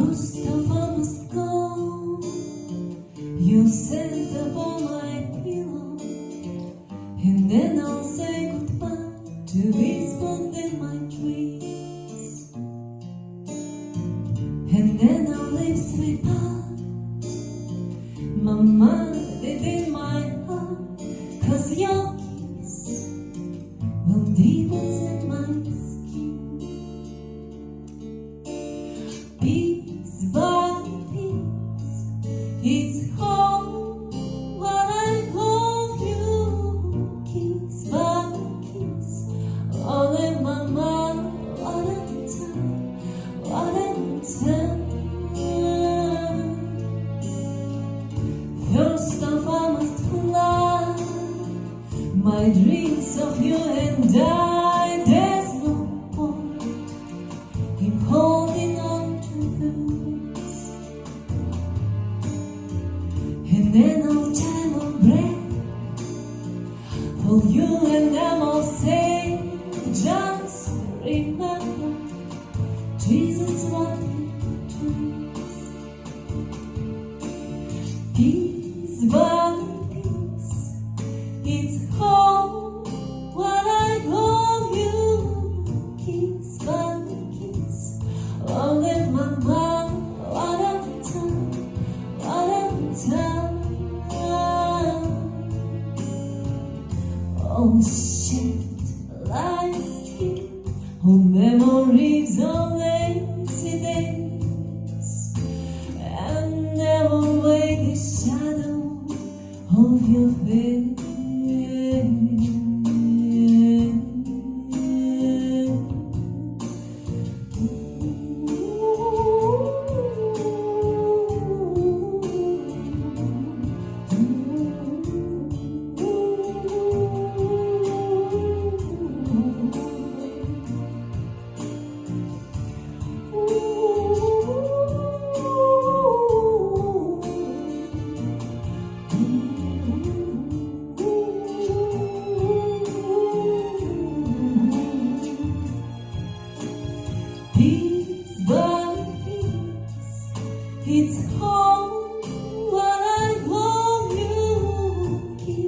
First of all must go. You sit upon my pillow, and then I'll say goodbye to be spent in my dreams. And then our lips may part, my mind within my heart, 'cause your kiss will deposit my skin. Piece by piece, it's all what I love you. Kiss by kiss, all in my mind, what a time, what a time. First of all, I must fly. My dreams of you